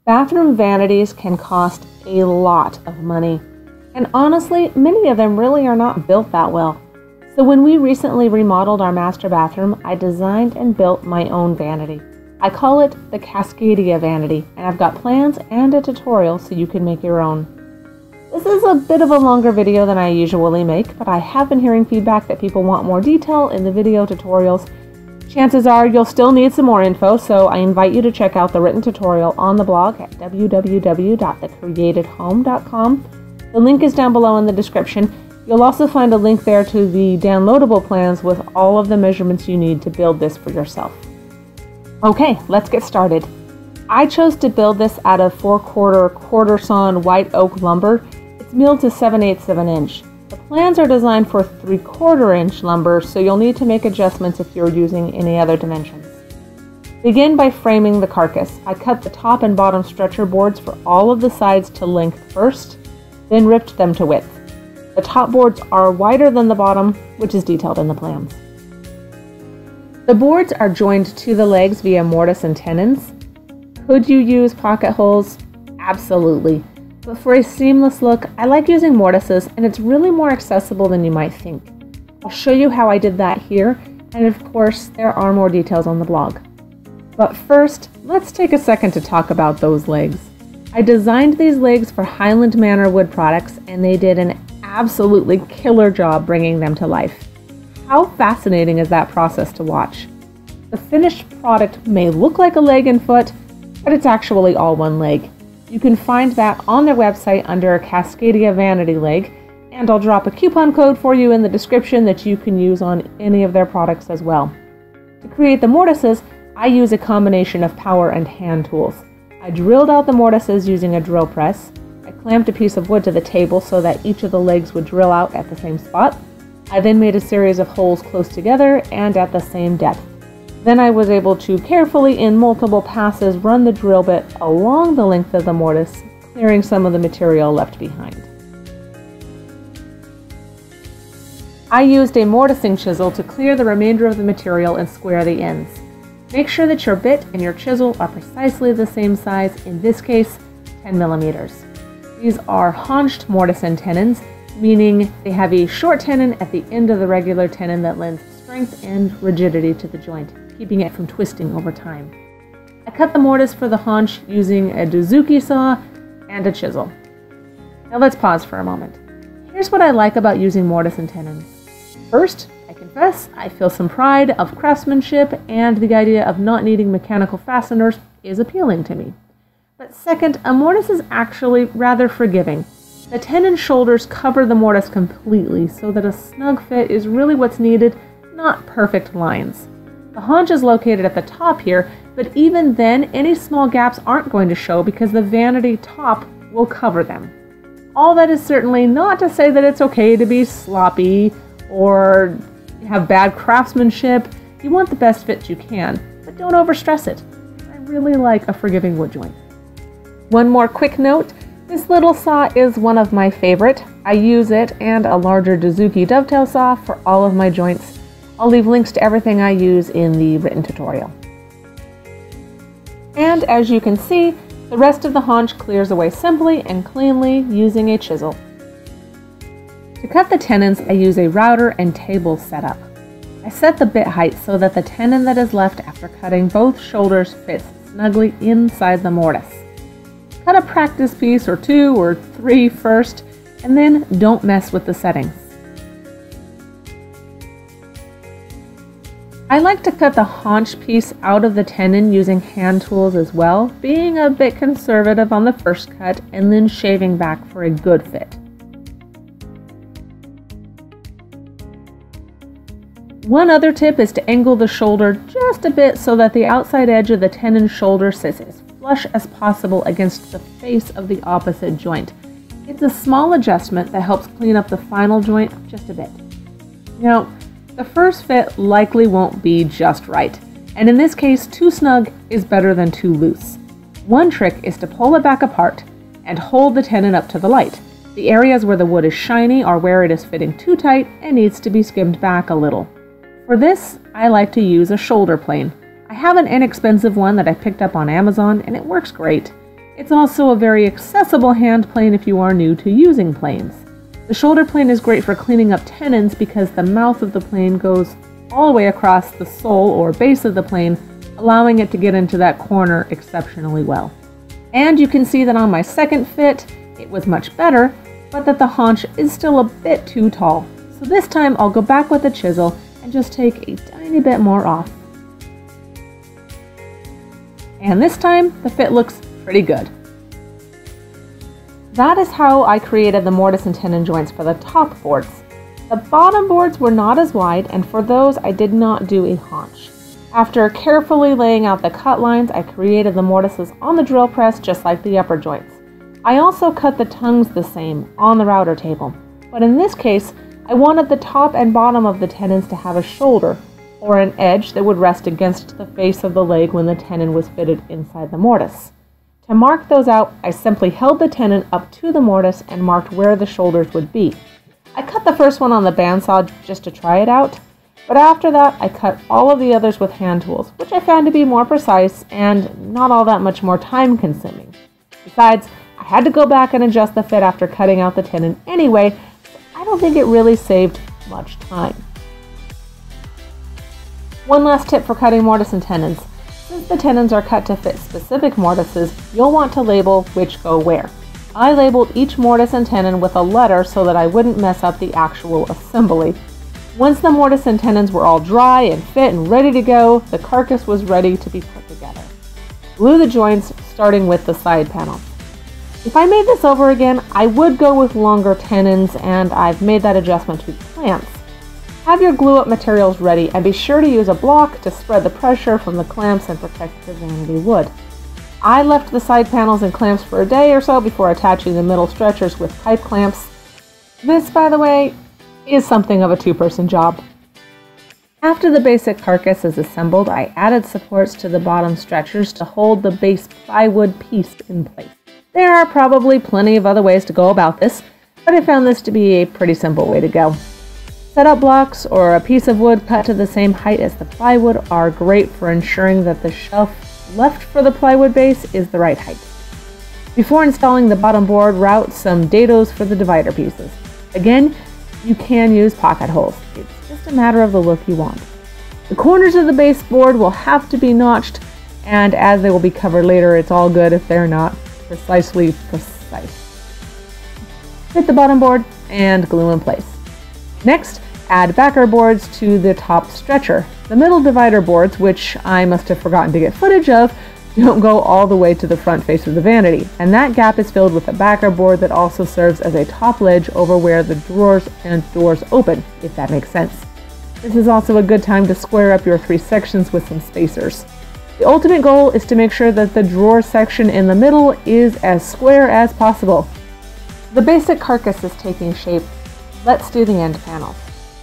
Bathroom vanities can cost a lot of money, and honestly, many of them really are not built that well. So when we recently remodeled our master bathroom, I designed and built my own vanity. I call it the Cascadia vanity, and I've got plans and a tutorial so you can make your own. This is a bit of a longer video than I usually make, but I have been hearing feedback that people want more detail in the video tutorials. Chances are you'll still need some more info, so I invite you to check out the written tutorial on the blog at www.thecreatedhome.com. The link is down below in the description. You'll also find a link there to the downloadable plans with all of the measurements you need to build this for yourself. Okay, let's get started. I chose to build this out of 4/4 quarter sawn white oak lumber. It's milled to 7/8 of an inch. The plans are designed for 3/4 inch lumber, so you'll need to make adjustments if you're using any other dimensions. Begin by framing the carcass. I cut the top and bottom stretcher boards for all of the sides to length first, then ripped them to width. The top boards are wider than the bottom, which is detailed in the plans. The boards are joined to the legs via mortise and tenons. Could you use pocket holes? Absolutely. But for a seamless look, I like using mortises, and it's really more accessible than you might think. I'll show you how I did that here, and of course, there are more details on the blog. But first, let's take a second to talk about those legs. I designed these legs for Highland Manor Wood Products, and they did an absolutely killer job bringing them to life. How fascinating is that process to watch? The finished product may look like a leg and foot, but it's actually all one leg. You can find that on their website under Cascadia Vanity Leg, and I'll drop a coupon code for you in the description that you can use on any of their products as well. To create the mortises, I use a combination of power and hand tools. I drilled out the mortises using a drill press. I clamped a piece of wood to the table so that each of the legs would drill out at the same spot. I then made a series of holes close together and at the same depth. Then I was able to carefully, in multiple passes, run the drill bit along the length of the mortise, clearing some of the material left behind. I used a mortising chisel to clear the remainder of the material and square the ends. Make sure that your bit and your chisel are precisely the same size, in this case, 10 millimeters. These are haunched mortise and tenons, meaning they have a short tenon at the end of the regular tenon that lends strength and rigidity to the joint, keeping it from twisting over time. I cut the mortise for the haunch using a Dozuki saw and a chisel. Now let's pause for a moment. Here's what I like about using mortise and tenons. First, I confess, I feel some pride of craftsmanship, and the idea of not needing mechanical fasteners is appealing to me. But second, a mortise is actually rather forgiving. The tenon shoulders cover the mortise completely, so that a snug fit is really what's needed, not perfect lines. The haunch is located at the top here, but even then, any small gaps aren't going to show because the vanity top will cover them. All that is certainly not to say that it's okay to be sloppy or have bad craftsmanship. You want the best fit you can, but don't overstress it. I really like a forgiving wood joint. One more quick note, this little saw is one of my favorite. I use it and a larger Dozuki dovetail saw for all of my joints. I'll leave links to everything I use in the written tutorial. And as you can see, the rest of the haunch clears away simply and cleanly using a chisel. To cut the tenons, I use a router and table setup. I set the bit height so that the tenon that is left after cutting both shoulders fits snugly inside the mortise. Cut a practice piece or 2 or 3 first, and then don't mess with the settings. I like to cut the haunch piece out of the tenon using hand tools as well, being a bit conservative on the first cut and then shaving back for a good fit. One other tip is to angle the shoulder just a bit so that the outside edge of the tenon shoulder sits as flush as possible against the face of the opposite joint. It's a small adjustment that helps clean up the final joint just a bit. Now, the first fit likely won't be just right, and in this case, too snug is better than too loose. One trick is to pull it back apart and hold the tenon up to the light. The areas where the wood is shiny or where it is fitting too tight and needs to be skimmed back a little. For this, I like to use a shoulder plane. I have an inexpensive one that I picked up on Amazon, and it works great. It's also a very accessible hand plane if you are new to using planes. The shoulder plane is great for cleaning up tenons because the mouth of the plane goes all the way across the sole or base of the plane, allowing it to get into that corner exceptionally well. And you can see that on my second fit, it was much better, but that the haunch is still a bit too tall. So this time I'll go back with a chisel and just take a tiny bit more off. And this time, the fit looks pretty good. That is how I created the mortise and tenon joints for the top boards. The bottom boards were not as wide, and for those I did not do a haunch. After carefully laying out the cut lines, I created the mortises on the drill press just like the upper joints. I also cut the tongues the same on the router table, but in this case, I wanted the top and bottom of the tenons to have a shoulder, or an edge that would rest against the face of the leg when the tenon was fitted inside the mortise. To mark those out, I simply held the tenon up to the mortise and marked where the shoulders would be. I cut the first one on the bandsaw just to try it out, but after that I cut all of the others with hand tools, which I found to be more precise and not all that much more time consuming. Besides, I had to go back and adjust the fit after cutting out the tenon anyway, so I don't think it really saved much time. One last tip for cutting mortise and tenons. Since the tenons are cut to fit specific mortises, you'll want to label which go where. I labeled each mortise and tenon with a letter so that I wouldn't mess up the actual assembly. Once the mortise and tenons were all dry and fit and ready to go, the carcass was ready to be put together. Glue the joints, starting with the side panel. If I made this over again, I would go with longer tenons, and I've made that adjustment to the clamps. Have your glue-up materials ready and be sure to use a block to spread the pressure from the clamps and protect the vanity wood. I left the side panels and clamps for a day or so before attaching the middle stretchers with pipe clamps. This, by the way, is something of a two-person job. After the basic carcass is assembled, I added supports to the bottom stretchers to hold the base plywood piece in place. There are probably plenty of other ways to go about this, but I found this to be a pretty simple way to go. Set-up blocks or a piece of wood cut to the same height as the plywood are great for ensuring that the shelf left for the plywood base is the right height. Before installing the bottom board, route some dados for the divider pieces. Again, you can use pocket holes. It's just a matter of the look you want. The corners of the baseboard will have to be notched, and as they will be covered later, it's all good if they're not precisely precise. Fit the bottom board and glue in place. Next, add backer boards to the top stretcher. The middle divider boards, which I must have forgotten to get footage of, don't go all the way to the front face of the vanity, and that gap is filled with a backer board that also serves as a top ledge over where the drawers and doors open, if that makes sense. This is also a good time to square up your three sections with some spacers. The ultimate goal is to make sure that the drawer section in the middle is as square as possible. The basic carcass is taking shape. Let's do the end panel.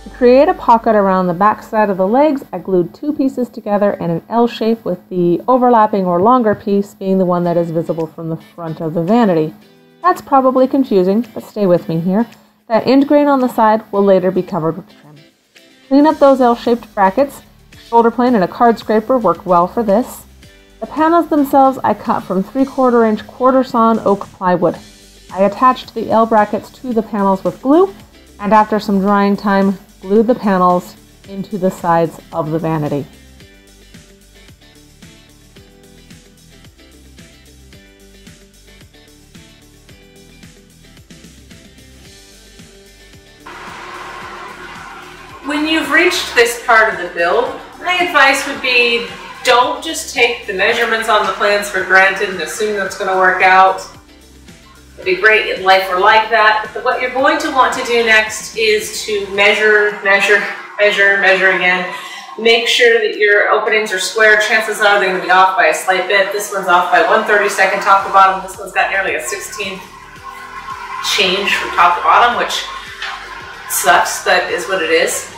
To create a pocket around the back side of the legs, I glued two pieces together in an L shape, with the overlapping or longer piece being the one that is visible from the front of the vanity. That's probably confusing, but stay with me here. That end grain on the side will later be covered with trim. Clean up those L-shaped brackets. Shoulder plane and a card scraper work well for this. The panels themselves I cut from 3/4 inch quarter sawn oak plywood. I attached the L brackets to the panels with glue, and after some drying time, glued the panels into the sides of the vanity. When you've reached this part of the build, my advice would be don't just take the measurements on the plans for granted and assume that's going to work out. It'd be great if life were like that, but what you're going to want to do next is to measure again. Make sure that your openings are square. Chances are they're going to be off by a slight bit. This one's off by 1/32 top to bottom. This one's got nearly a 16th change from top to bottom, which sucks. That is what it is.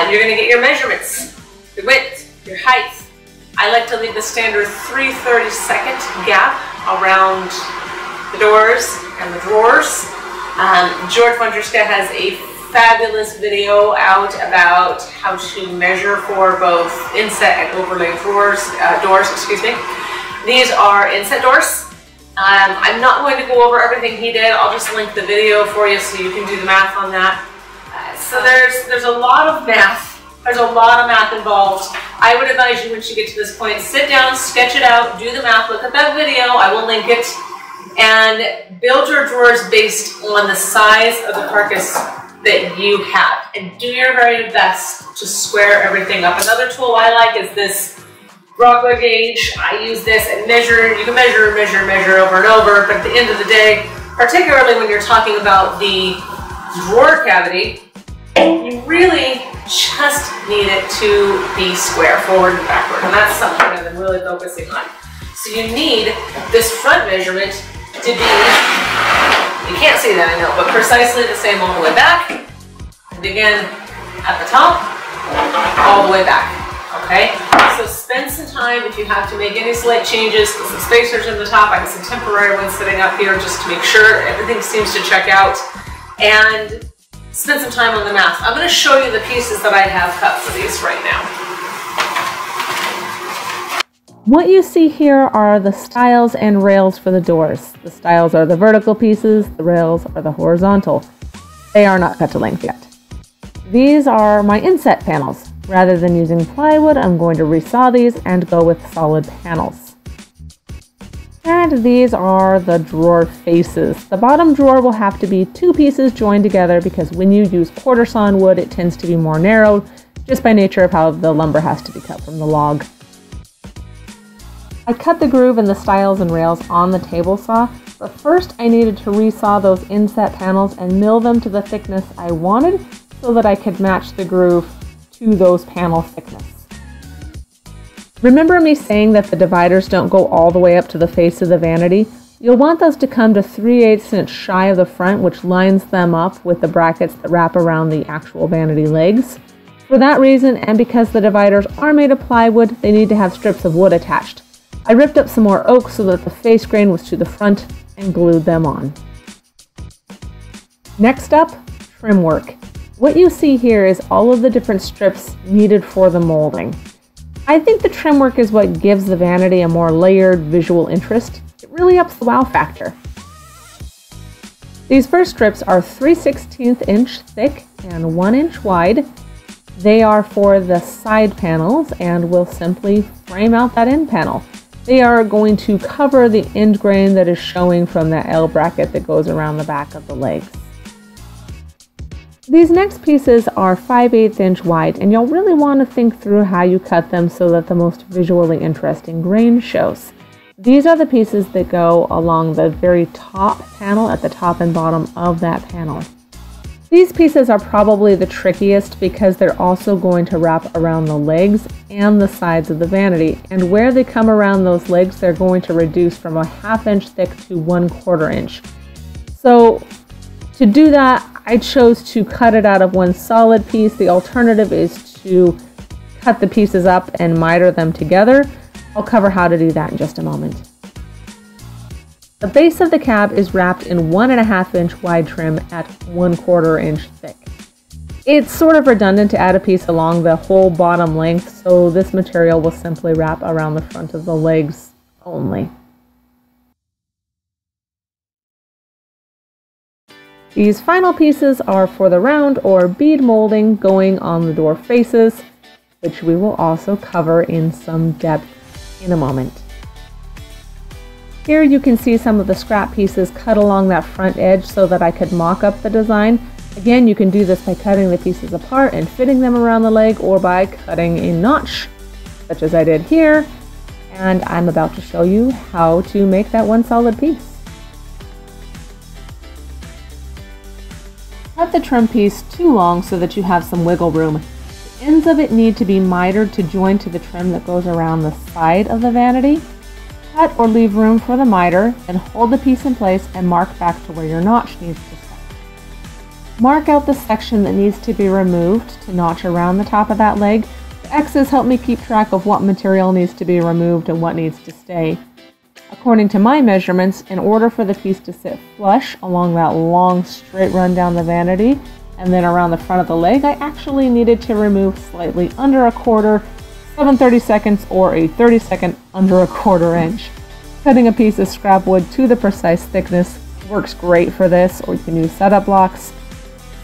You're going to get your measurements, your width, your height. I like to leave the standard 3/32 gap around the doors and the drawers. George Wondruska has a fabulous video out about how to measure for both inset and overlay doors. These are inset doors. I'm not going to go over everything he did. I'll just link the video for you so you can do the math on that. So there's a lot of math. There's a lot of math involved. I would advise you, once you get to this point, sit down, sketch it out, do the math, look at that video, I will link it, and build your drawers based on the size of the carcass that you have. And do your very best to square everything up. Another tool I like is this Rockler gauge. I use this and measure. You can measure over and over, but at the end of the day, particularly when you're talking about the drawer cavity, you really just need it to be square, forward and backward, and that's something that I'm really focusing on. So you need this front measurement to be, you can't see that I know, but precisely the same all the way back, and again at the top, all the way back, okay? So spend some time if you have to make any slight changes, put some spacers in the top. I have some temporary ones sitting up here just to make sure everything seems to check out, and spend some time on the math. I'm going to show you the pieces that I have cut for these right now. What you see here are the stiles and rails for the doors. The stiles are the vertical pieces, the rails are the horizontal. They are not cut to length yet. These are my inset panels. Rather than using plywood, I'm going to resaw these and go with solid panels. And these are the drawer faces. The bottom drawer will have to be two pieces joined together because when you use quarter sawn wood, it tends to be more narrow, just by nature of how the lumber has to be cut from the log. I cut the groove and the stiles and rails on the table saw, but first I needed to resaw those inset panels and mill them to the thickness I wanted so that I could match the groove to those panel thickness. Remember me saying that the dividers don't go all the way up to the face of the vanity? You'll want those to come to 3/8 inch shy of the front, which lines them up with the brackets that wrap around the actual vanity legs. For that reason, and because the dividers are made of plywood, they need to have strips of wood attached. I ripped up some more oak so that the face grain was to the front and glued them on. Next up, trim work. What you see here is all of the different strips needed for the molding. I think the trim work is what gives the vanity a more layered visual interest. It really ups the wow factor. These first strips are 3/16 inch thick and 1 inch wide. They are for the side panels and will simply frame out that end panel. They are going to cover the end grain that is showing from that L bracket that goes around the back of the legs. These next pieces are 5/8 inch wide, and you'll really want to think through how you cut them so that the most visually interesting grain shows. These are the pieces that go along the very top panel at the top and bottom of that panel. These pieces are probably the trickiest because they're also going to wrap around the legs and the sides of the vanity, and where they come around those legs, they're going to reduce from a 1/2 inch thick to 1/4 inch. So to do that, I chose to cut it out of one solid piece. The alternative is to cut the pieces up and miter them together. I'll cover how to do that in just a moment. The base of the cab is wrapped in 1.5 inch wide trim at 1/4 inch thick. It's sort of redundant to add a piece along the whole bottom length, so this material will simply wrap around the front of the legs only. These final pieces are for the round or bead molding going on the door faces, which we will also cover in some depth in a moment. Here you can see some of the scrap pieces cut along that front edge so that I could mock up the design. Again, you can do this by cutting the pieces apart and fitting them around the leg, or by cutting a notch, such as I did here, and I'm about to show you how to make that one solid piece. Cut the trim piece too long so that you have some wiggle room. The ends of it need to be mitered to join to the trim that goes around the side of the vanity. Cut or leave room for the miter, then hold the piece in place and mark back to where your notch needs to stop. Mark out the section that needs to be removed to notch around the top of that leg. The X's help me keep track of what material needs to be removed and what needs to stay. According to my measurements, in order for the piece to sit flush along that long straight run down the vanity and then around the front of the leg, I actually needed to remove slightly under 1/4, 7/32, or a 32nd under 1/4 inch. Cutting a piece of scrap wood to the precise thickness works great for this, or you can use setup blocks.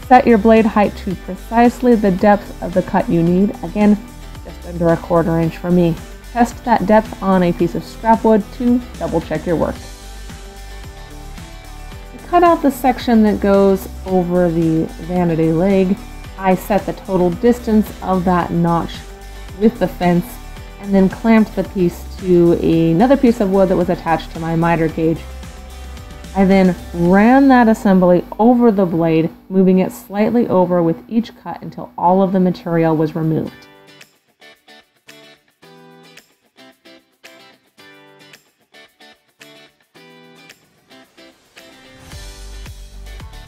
Set your blade height to precisely the depth of the cut you need. Again, just under 1/4 inch for me. Test that depth on a piece of scrap wood to double check your work. To cut out the section that goes over the vanity leg, I set the total distance of that notch with the fence and then clamped the piece to another piece of wood that was attached to my miter gauge. I then ran that assembly over the blade, moving it slightly over with each cut until all of the material was removed.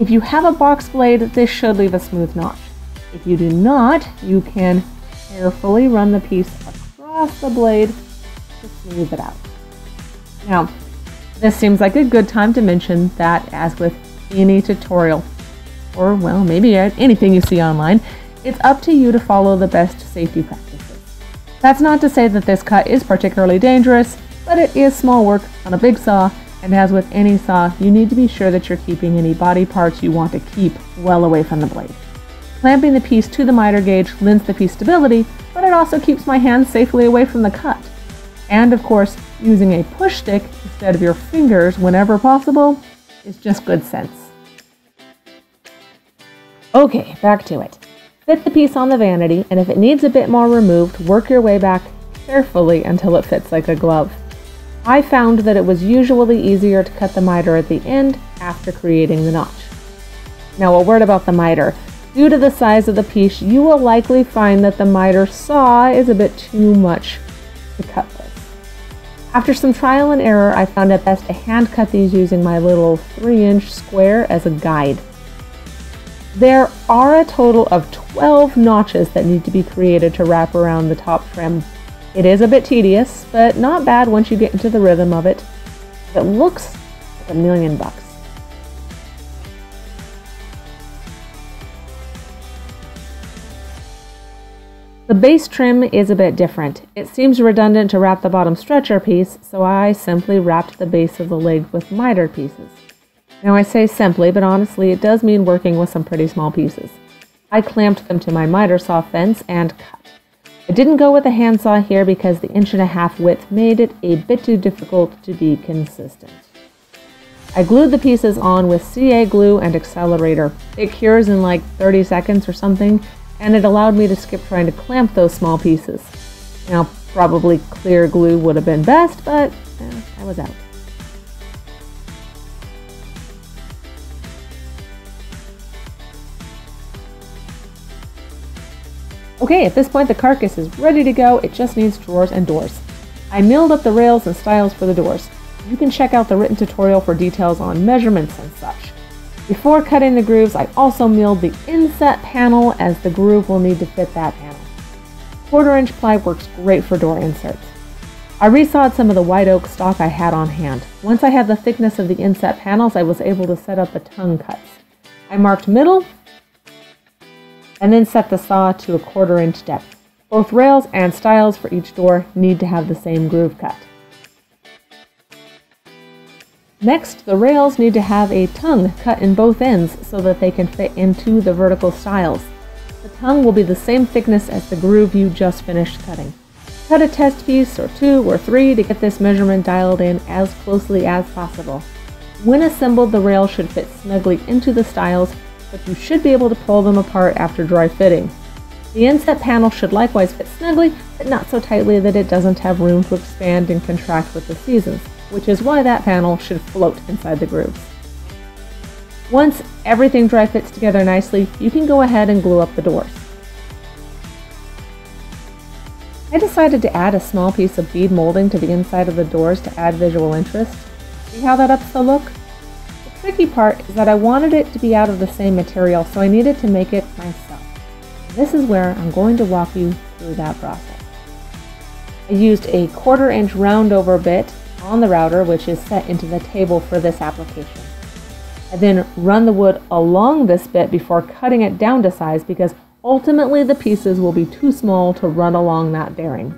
If you have a box blade, this should leave a smooth notch. If you do not, you can carefully run the piece across the blade to smooth it out. Now, this seems like a good time to mention that, as with any tutorial, or well, maybe anything you see online, it's up to you to follow the best safety practices. That's not to say that this cut is particularly dangerous, but it is small work on a big saw, and as with any saw, you need to be sure that you're keeping any body parts you want to keep well away from the blade. Clamping the piece to the miter gauge lends the piece stability, but it also keeps my hands safely away from the cut. And of course, using a push stick instead of your fingers whenever possible is just good sense. Okay, back to it. Fit the piece on the vanity, and if it needs a bit more removed, work your way back carefully until it fits like a glove. I found that it was usually easier to cut the miter at the end after creating the notch. Now, a word about the miter. Due to the size of the piece, you will likely find that the miter saw is a bit too much to cut this. After some trial and error, I found it best to hand cut these using my little 3-inch square as a guide. There are a total of 12 notches that need to be created to wrap around the top trim. It is a bit tedious, but not bad once you get into the rhythm of it. It looks like $1 million. The base trim is a bit different. It seems redundant to wrap the bottom stretcher piece, so I simply wrapped the base of the leg with miter pieces. Now I say simply, but honestly it does mean working with some pretty small pieces. I clamped them to my miter saw fence and cut. I didn't go with a handsaw here because the 1.5 inch width made it a bit too difficult to be consistent. I glued the pieces on with CA glue and accelerator. It cures in like 30 seconds or something, and it allowed me to skip trying to clamp those small pieces. Now, probably clear glue would have been best, but I was out. Okay, at this point the carcass is ready to go. It just needs drawers and doors. I milled up the rails and stiles for the doors. You can check out the written tutorial for details on measurements and such. Before cutting the grooves, I also milled the inset panel, as the groove will need to fit that panel. 1/4 inch ply works great for door inserts. I resawed some of the white oak stock I had on hand. Once I had the thickness of the inset panels, I was able to set up the tongue cuts. I marked middle and then set the saw to 1/4 inch depth. Both rails and stiles for each door need to have the same groove cut. Next, the rails need to have a tongue cut in both ends so that they can fit into the vertical stiles. The tongue will be the same thickness as the groove you just finished cutting. Cut a test piece or 2 or 3 to get this measurement dialed in as closely as possible. When assembled, the rail should fit snugly into the stiles, but you should be able to pull them apart after dry fitting. The inset panel should likewise fit snugly, but not so tightly that it doesn't have room to expand and contract with the seasons, which is why that panel should float inside the grooves. Once everything dry fits together nicely, you can go ahead and glue up the doors. I decided to add a small piece of bead molding to the inside of the doors to add visual interest. See how that ups the look? The tricky part is that I wanted it to be out of the same material, so I needed to make it myself. This is where I'm going to walk you through that process. I used a 1/4 inch round over bit on the router, which is set into the table for this application. I then run the wood along this bit before cutting it down to size, because ultimately the pieces will be too small to run along that bearing.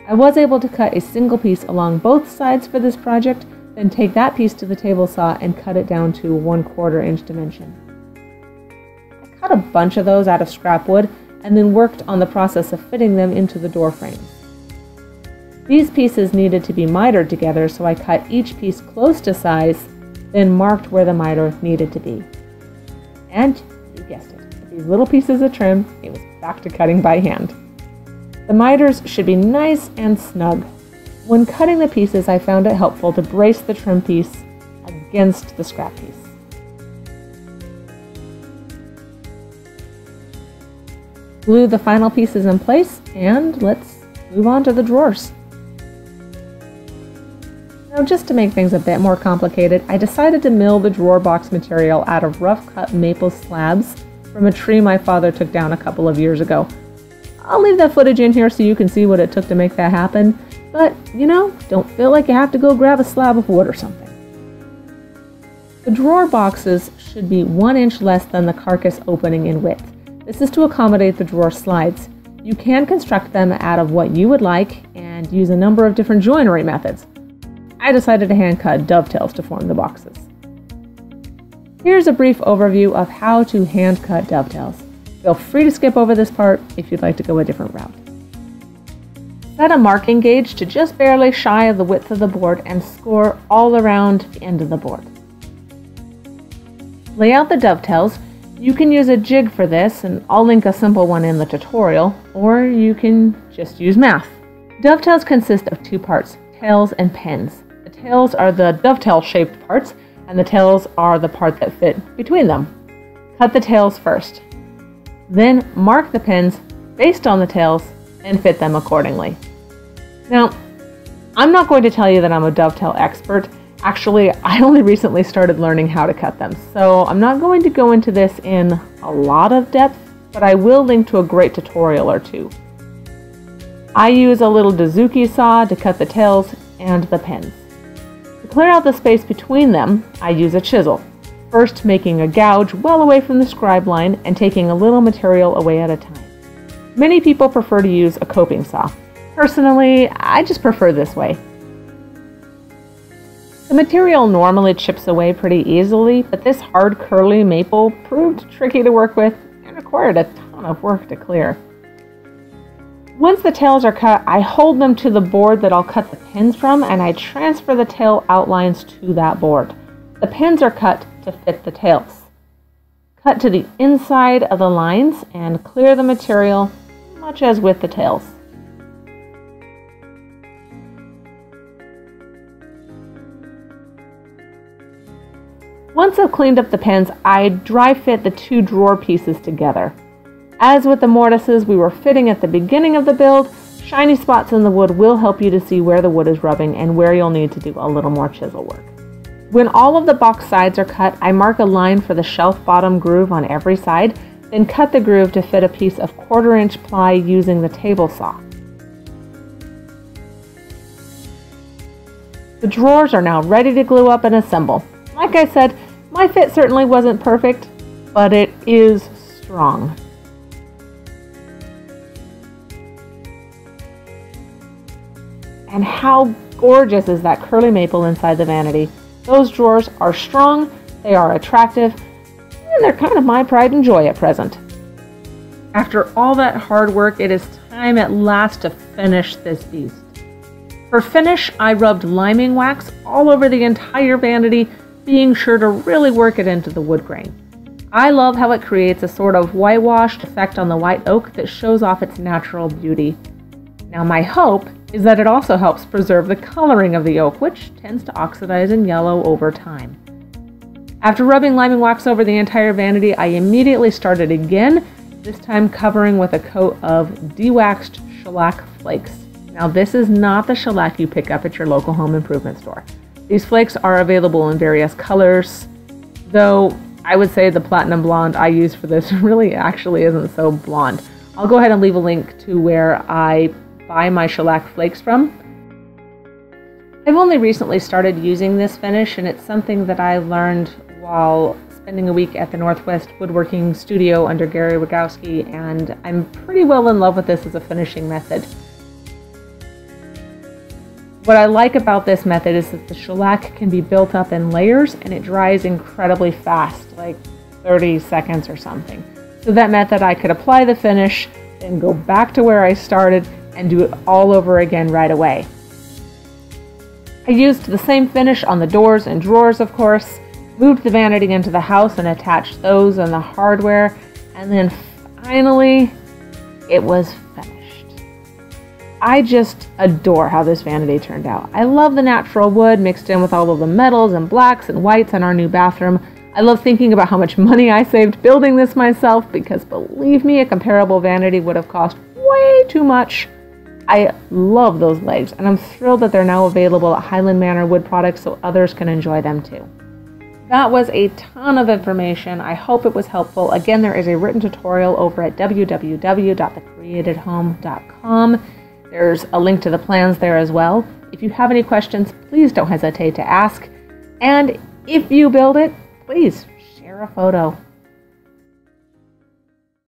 I was able to cut a single piece along both sides for this project, then take that piece to the table saw and cut it down to 1/4 inch dimension. I cut a bunch of those out of scrap wood and then worked on the process of fitting them into the door frames. These pieces needed to be mitered together, so I cut each piece close to size, then marked where the miter needed to be. And you guessed it, with these little pieces of trim, it was back to cutting by hand. The miters should be nice and snug. When cutting the pieces, I found it helpful to brace the trim piece against the scrap piece. Glue the final pieces in place, and let's move on to the drawers. Now, just to make things a bit more complicated, I decided to mill the drawer box material out of rough-cut maple slabs from a tree my father took down a couple of years ago. I'll leave that footage in here so you can see what it took to make that happen, but, you know, don't feel like you have to go grab a slab of wood or something. The drawer boxes should be 1 inch less than the carcass opening in width. This is to accommodate the drawer slides. You can construct them out of what you would like and use a number of different joinery methods. I decided to hand cut dovetails to form the boxes. Here's a brief overview of how to hand cut dovetails. Feel free to skip over this part if you'd like to go a different route. Set a marking gauge to just barely shy of the width of the board and score all around the end of the board. Lay out the dovetails. You can use a jig for this, and I'll link a simple one in the tutorial, or you can just use math. Dovetails consist of 2 parts, tails and pins. The tails are the dovetail-shaped parts, and the tails are the part that fit between them. Cut the tails first. Then mark the pins based on the tails and fit them accordingly. Now, I'm not going to tell you that I'm a dovetail expert. Actually, I only recently started learning how to cut them, so I'm not going to go into this in a lot of depth, but I will link to a great tutorial or two. I use a little Dazuki saw to cut the tails and the pins. To clear out the space between them, I use a chisel, first making a gouge well away from the scribe line and taking a little material away at a time. Many people prefer to use a coping saw. Personally, I just prefer this way. The material normally chips away pretty easily, but this hard curly maple proved tricky to work with and required a ton of work to clear. Once the tails are cut, I hold them to the board that I'll cut the pins from, and I transfer the tail outlines to that board. The pins are cut to fit the tails. Cut to the inside of the lines and clear the material, much as with the tails. Once I've cleaned up the pins, I dry fit the 2 drawer pieces together. As with the mortises we were fitting at the beginning of the build, shiny spots in the wood will help you to see where the wood is rubbing and where you'll need to do a little more chisel work. When all of the box sides are cut, I mark a line for the shelf bottom groove on every side, then cut the groove to fit a piece of 1/4 inch ply using the table saw. The drawers are now ready to glue up and assemble. Like I said, my fit certainly wasn't perfect, but it is strong. And how gorgeous is that curly maple inside the vanity? Those drawers are strong, they are attractive, and they're kind of my pride and joy at present. After all that hard work, it is time at last to finish this beast. For finish, I rubbed liming wax all over the entire vanity, being sure to really work it into the wood grain. I love how it creates a sort of whitewashed effect on the white oak that shows off its natural beauty. Now my hope is that it also helps preserve the coloring of the oak, which tends to oxidize and yellow over time. After rubbing liming wax over the entire vanity, I immediately started again, this time covering with a coat of de-waxed shellac flakes. Now this is not the shellac you pick up at your local home improvement store. These flakes are available in various colors, though I would say the platinum blonde I use for this really actually isn't so blonde. I'll go ahead and leave a link to where I buy my shellac flakes from. I've only recently started using this finish, and it's something that I learned while spending a week at the Northwest Woodworking Studio under Gary Rogowski, and I'm pretty well in love with this as a finishing method. What I like about this method is that the shellac can be built up in layers and it dries incredibly fast, like 30 seconds or something. So that method I could apply the finish, then go back to where I started and do it all over again right away. I used the same finish on the doors and drawers, of course, moved the vanity into the house and attached those and the hardware, and then finally it was finished. I just adore how this vanity turned out. I love the natural wood mixed in with all of the metals and blacks and whites in our new bathroom. I love thinking about how much money I saved building this myself, because believe me, a comparable vanity would have cost way too much. I love those legs, and I'm thrilled that they're now available at Highland Manor Wood Products so others can enjoy them too. That was a ton of information. I hope it was helpful. Again, there is a written tutorial over at www.thecreatedhome.com. There's a link to the plans there as well. If you have any questions, please don't hesitate to ask. And if you build it, please share a photo.